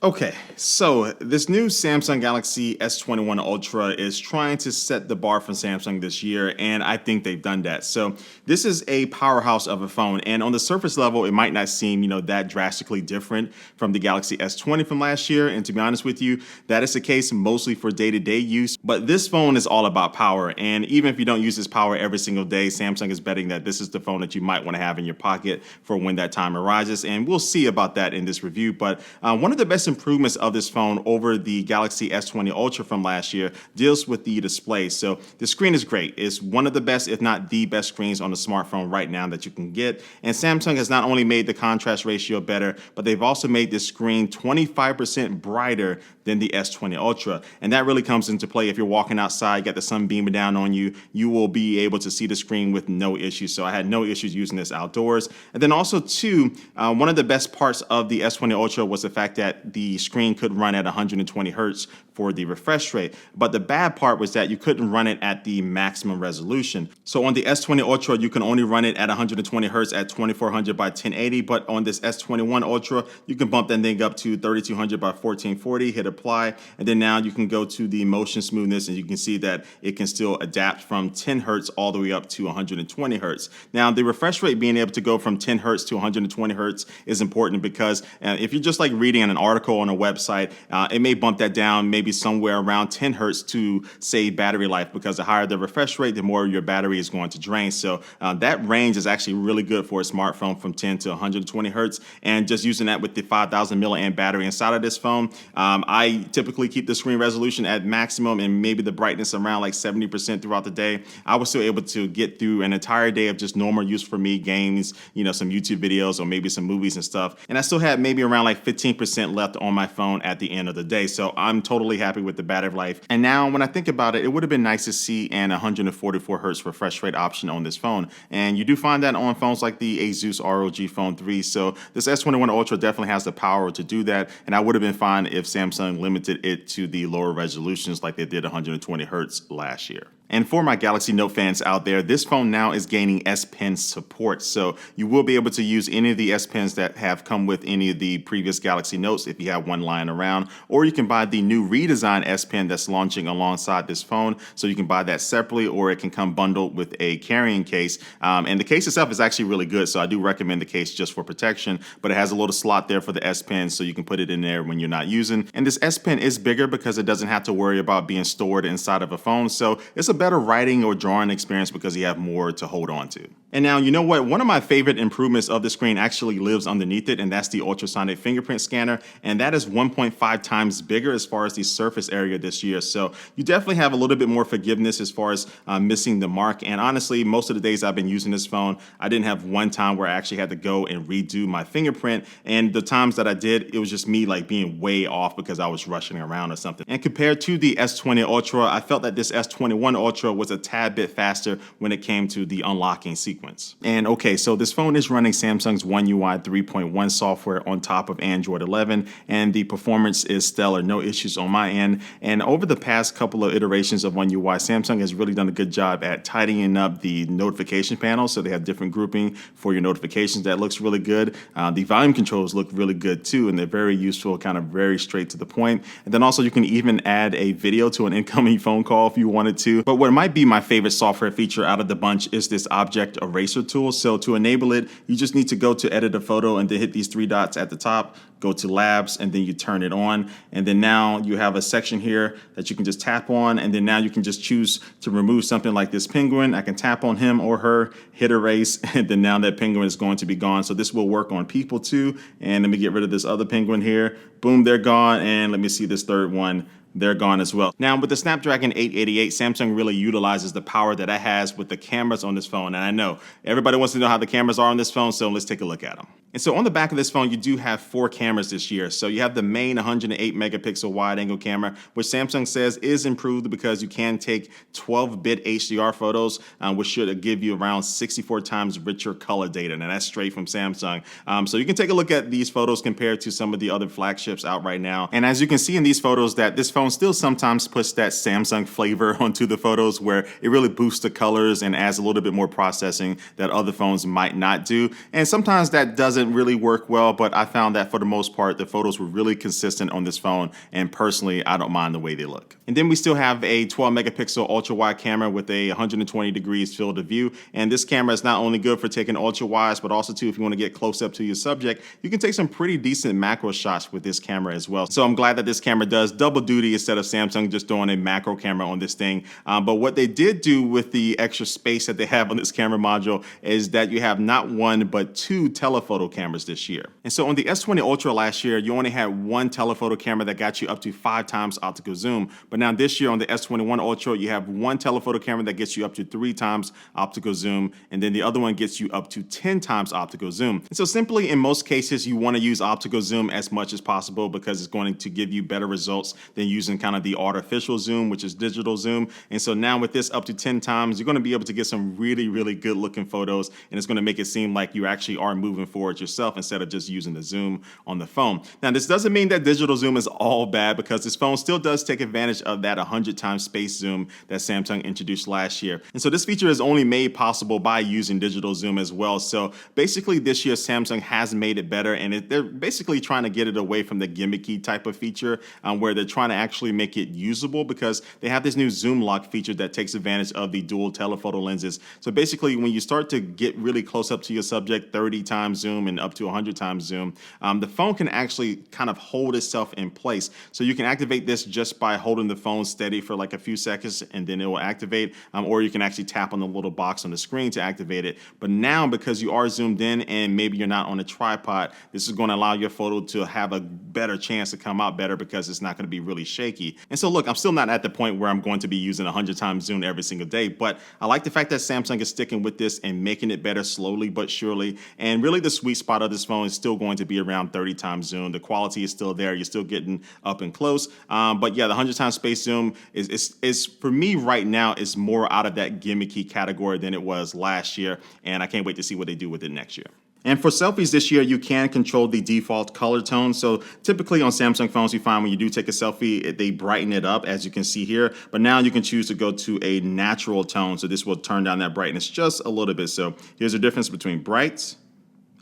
Okay, so this new Samsung Galaxy S21 Ultra is trying to set the bar for Samsung this year, and I think they've done that. So this is a powerhouse of a phone, and on the surface level, it might not seem, that drastically different from the Galaxy S20 from last year. And to be honest with you, that is the case mostly for day-to-day use. But this phone is all about power, and even if you don't use this power every single day, Samsung is betting that this is the phone that you might want to have in your pocket for when that time arises. And we'll see about that in this review. But one of the best improvements of this phone over the Galaxy S20 Ultra from last year deals with the display. So the screen is great. It's one of the best, if not the best screens on the smartphone right now that you can get. And Samsung has not only made the contrast ratio better, but they've also made this screen 25% brighter than the S20 Ultra. And that really comes into play if you're walking outside, got the sun beaming down on you, you will be able to see the screen with no issues. So I had no issues using this outdoors. And then also too, one of the best parts of the S20 Ultra was the fact that the screen could run at 120 hertz for the refresh rate. But the bad part was that you couldn't run it at the maximum resolution. So on the S20 Ultra, you can only run it at 120 hertz at 2400 by 1080. But on this S21 Ultra, you can bump that thing up to 3200 by 1440, hit apply. And then now you can go to the motion smoothness and you can see that it can still adapt from 10 hertz all the way up to 120 hertz. Now the refresh rate being able to go from 10 hertz to 120 hertz is important because if you're just like reading an article on a website, it may bump that down maybe somewhere around 10 hertz to save battery life, because the higher the refresh rate, the more your battery is going to drain. So that range is actually really good for a smartphone from 10 to 120 hertz. And just using that with the 5,000 milliamp battery inside of this phone, I typically keep the screen resolution at maximum and maybe the brightness around like 70% throughout the day. I was still able to get through an entire day of just normal use for me, games, some YouTube videos or maybe some movies and stuff. And I still had maybe around like 15% left on my phone at the end of the day. So I'm totally happy with the battery life. And now when I think about it, it would have been nice to see an 144 hertz refresh rate option on this phone. And you do find that on phones like the Asus ROG Phone 3. So this S21 Ultra definitely has the power to do that. And I would have been fine if Samsung limited it to the lower resolutions like they did 120 hertz last year. And for my Galaxy Note fans out there, this phone now is gaining S Pen support. So you will be able to use any of the S Pens that have come with any of the previous Galaxy Notes if you have one lying around. Or you can buy the new redesigned S Pen that's launching alongside this phone. So you can buy that separately, or it can come bundled with a carrying case. And the case itself is actually really good. So I do recommend the case just for protection. But it has a little slot there for the S Pen, so you can put it in there when you're not using. And this S Pen is bigger because it doesn't have to worry about being stored inside of a phone. So it's a better writing or drawing experience because you have more to hold on to. And now, you know what? One of my favorite improvements of the screen actually lives underneath it, and that's the ultrasonic fingerprint scanner. And that is 1.5 times bigger as far as the surface area this year. So you definitely have a little bit more forgiveness as far as missing the mark. And honestly, most of the days I've been using this phone, I didn't have one time where I actually had to go and redo my fingerprint. And the times that I did, it was just me like being way off because I was rushing around or something. And compared to the S20 Ultra, I felt that this S21 Ultra was a tad bit faster when it came to the unlocking sequence. And okay, so this phone is running Samsung's One UI 3.1 software on top of Android 11, and the performance is stellar, no issues on my end. And over the past couple of iterations of One UI, Samsung has really done a good job at tidying up the notification panel, so they have different grouping for your notifications. That looks really good. The volume controls look really good too, and they're very useful, kind of very straight to the point. And then also you can even add a video to an incoming phone call if you wanted to. But what might be my favorite software feature out of the bunch is this object eraser tool. So to enable it, you just need to go to edit a photo and then hit these three dots at the top, go to labs, and then you turn it on. And then now you have a section here that you can just tap on. And then now you can just choose to remove something like this penguin. I can tap on him or her, hit erase, and then now that penguin is going to be gone. So this will work on people too. And let me get rid of this other penguin here. Boom, they're gone. And let me see this third one. They're gone as well. Now with the Snapdragon 888, Samsung really utilizes the power that it has with the cameras on this phone. And I know everybody wants to know how the cameras are on this phone, so let's take a look at them. And so on the back of this phone, you do have 4 cameras this year. So you have the main 108 megapixel wide angle camera, which Samsung says is improved because you can take 12-bit HDR photos, which should give you around 64 times richer color data. Now that's straight from Samsung. So you can take a look at these photos compared to some of the other flagships out right now. And as you can see in these photos, that this phone still sometimes puts that Samsung flavor onto the photos, where it really boosts the colors and adds a little bit more processing that other phones might not do. And sometimes that doesn't doesn't really work well, but I found that for the most part, the photos were really consistent on this phone, and personally, I don't mind the way they look. And then we still have a 12 megapixel ultra wide camera with a 120 degrees field of view, and this camera is not only good for taking ultra wides, but also too, if you want to get close up to your subject, you can take some pretty decent macro shots with this camera as well. So I'm glad that this camera does double duty instead of Samsung just doing a macro camera on this thing. But what they did do with the extra space that they have on this camera module is that you have not one but two telephoto cameras this year. And so on the S20 Ultra last year, you only had one telephoto camera that got you up to 5 times optical zoom. But now this year on the S21 Ultra, you have one telephoto camera that gets you up to 3 times optical zoom, and then the other one gets you up to 10 times optical zoom. And so simply in most cases, you want to use optical zoom as much as possible because it's going to give you better results than using kind of the artificial zoom, which is digital zoom. And so now with this up to 10 times, you're going to be able to get some really, really good looking photos, and it's going to make it seem like you actually are moving forward yourself instead of just using the zoom on the phone. Now, this doesn't mean that digital zoom is all bad, because this phone still does take advantage of that 100 times space zoom that Samsung introduced last year. And so this feature is only made possible by using digital zoom as well. So basically this year Samsung has made it better, and they're basically trying to get it away from the gimmicky type of feature where they're trying to actually make it usable, because they have this new zoom lock feature that takes advantage of the dual telephoto lenses. So basically when you start to get really close up to your subject, 30 times zoom and up to 100 times zoom, the phone can actually kind of hold itself in place. So you can activate this just by holding the phone steady for like a few seconds, and then it will activate, or you can actually tap on the little box on the screen to activate it. But now, because you are zoomed in and maybe you're not on a tripod, this is going to allow your photo to have a better chance to come out better, because it's not going to be really shaky. And so look, I'm still not at the point where I'm going to be using 100 times zoom every single day, but I like the fact that Samsung is sticking with this and making it better slowly but surely. And really the sweet spot of this phone is still going to be around 30 times zoom. The quality is still there. You're still getting up and close. But yeah, the 100 times space zoom is for me right now is more out of that gimmicky category than it was last year. And I can't wait to see what they do with it next year. And for selfies this year, you can control the default color tone. So typically on Samsung phones, you find when you do take a selfie, they brighten it up, as you can see here. But now you can choose to go to a natural tone. So this will turn down that brightness just a little bit. So here's the difference between bright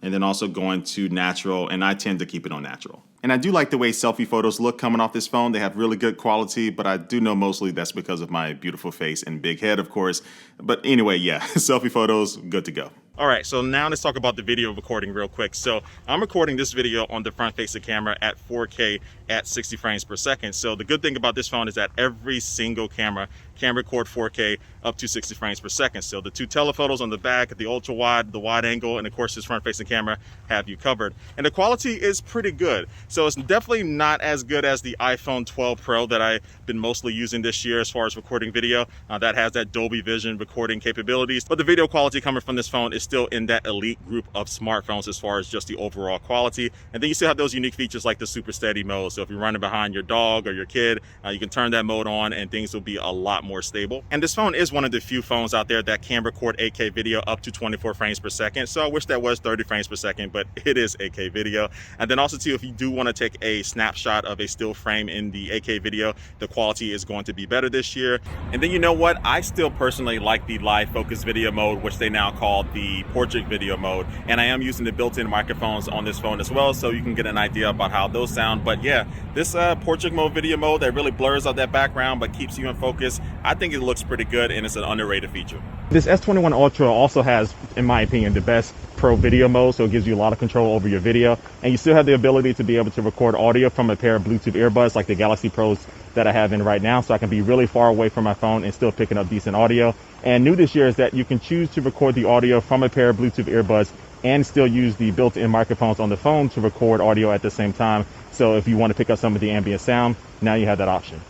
and then also going to natural. And I tend to keep it on natural. And I do like the way selfie photos look coming off this phone. They have really good quality, but I do know mostly that's because of my beautiful face and big head, of course. But anyway, yeah, selfie photos, good to go. All right, so now let's talk about the video recording real quick. So I'm recording this video on the front-facing camera at 4K at 60 frames per second. So the good thing about this phone is that every single camera can record 4K up to 60 frames per second. So the two telephotos on the back, the ultra wide, the wide angle, and of course this front-facing camera have you covered. And the quality is pretty good. So it's definitely not as good as the iPhone 12 Pro that I've been mostly using this year as far as recording video. That has that Dolby Vision recording capabilities. But the video quality coming from this phone is still in that elite group of smartphones as far as just the overall quality. And then you still have those unique features like the super steady mode. So if you're running behind your dog or your kid, you can turn that mode on and things will be a lot more stable. And this phone is one of the few phones out there that can record 8K video up to 24 frames per second. So I wish that was 30 frames per second, but it is 8K video. And then also too, if you do want to take a snapshot of a still frame in the 8K video, the quality is going to be better this year. And then you know what? I still personally like the live focus video mode, which they now call the portrait video mode. And I am using the built-in microphones on this phone as well, so you can get an idea about how those sound. But yeah, this portrait mode video mode that really blurs out that background but keeps you in focus, I think it looks pretty good, and it's an underrated feature. This S21 Ultra also has, in my opinion, the best pro video mode, so it gives you a lot of control over your video, and you still have the ability to be able to record audio from a pair of Bluetooth earbuds like the Galaxy Pros that I have in right now, so I can be really far away from my phone and still picking up decent audio. And new this year is that you can choose to record the audio from a pair of Bluetooth earbuds and still use the built-in microphones on the phone to record audio at the same time. So if you want to pick up some of the ambient sound, now you have that option.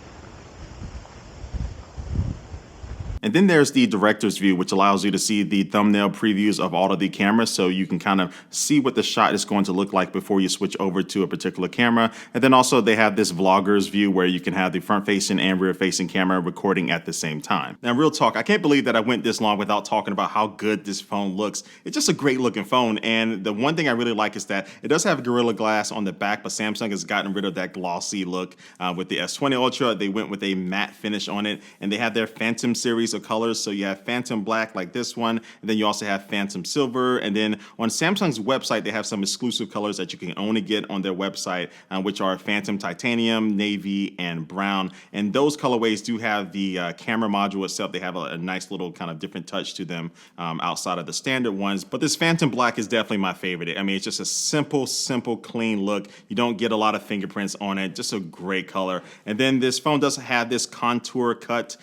And then there's the director's view, which allows you to see the thumbnail previews of all of the cameras, so you can kind of see what the shot is going to look like before you switch over to a particular camera. And then also they have this vlogger's view where you can have the front-facing and rear-facing camera recording at the same time. Now, real talk, I can't believe that I went this long without talking about how good this phone looks. It's just a great-looking phone, and the one thing I really like is that it does have Gorilla Glass on the back, but Samsung has gotten rid of that glossy look with the S20 Ultra. They went with a matte finish on it, and they have their Phantom series of colors. So you have Phantom Black like this one, and then you also have Phantom Silver. And then on Samsung's website, they have some exclusive colors that you can only get on their website, which are Phantom Titanium, Navy, and Brown. And those colorways do have the camera module itself. They have a nice little kind of different touch to them outside of the standard ones. But this Phantom Black is definitely my favorite. I mean, it's just a simple, clean look. You don't get a lot of fingerprints on it. Just a great color. And then this phone does have this contour cut,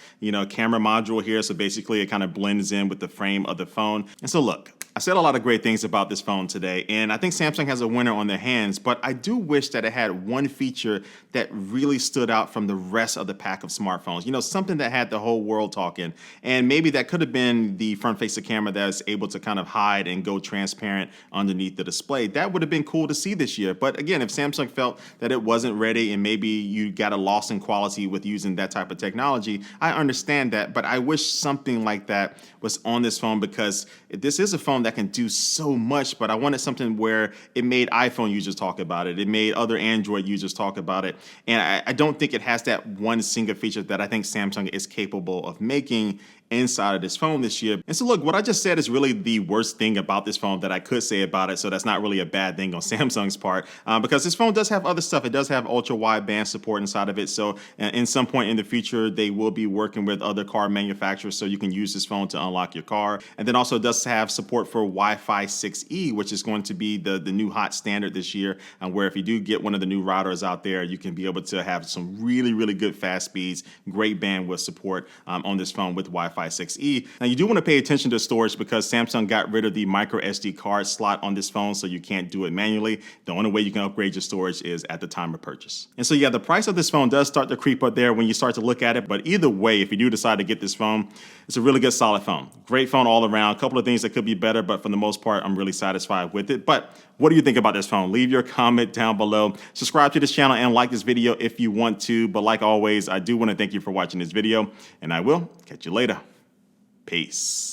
camera module here. So basically it kind of blends in with the frame of the phone. And so look, I said a lot of great things about this phone today, and I think Samsung has a winner on their hands, but I do wish that it had one feature that really stood out from the rest of the pack of smartphones. Something that had the whole world talking, and maybe that could have been the front-facing camera that's able to kind of hide and go transparent underneath the display. That would have been cool to see this year, but again, if Samsung felt that it wasn't ready and maybe you got a loss in quality with using that type of technology, I understand that, but I wish something like that was on this phone because this is a phone that can do so much, but I wanted something where it made iPhone users talk about it. It made other Android users talk about it. And I don't think it has that one single feature that I think Samsung is capable of making inside of this phone this year. And so look, what I just said is really the worst thing about this phone that I could say about it. So that's not really a bad thing on Samsung's part because this phone does have other stuff. It does have ultra wideband support inside of it. So in some point in the future, they will be working with other car manufacturers so you can use this phone to unlock your car. And then also does have support for Wi-Fi 6E, which is going to be the new hot standard this year, where if you do get one of the new routers out there, you can be able to have some really good fast speeds, great bandwidth support on this phone with Wi-Fi 6E. Now you do want to pay attention to storage because Samsung got rid of the micro SD card slot on this phone, so you can't do it manually. The only way you can upgrade your storage is at the time of purchase. And so yeah, the price of this phone does start to creep up there when you start to look at it, but either way, if you do decide to get this phone, it's a really good solid phone. Great phone all around. A couple of things that could be better, but for the most part, I'm really satisfied with it. But what do you think about this phone? Leave your comment down below. Subscribe to this channel and like this video if you want to. But like always, I do want to thank you for watching this video, and I will catch you later. Peace.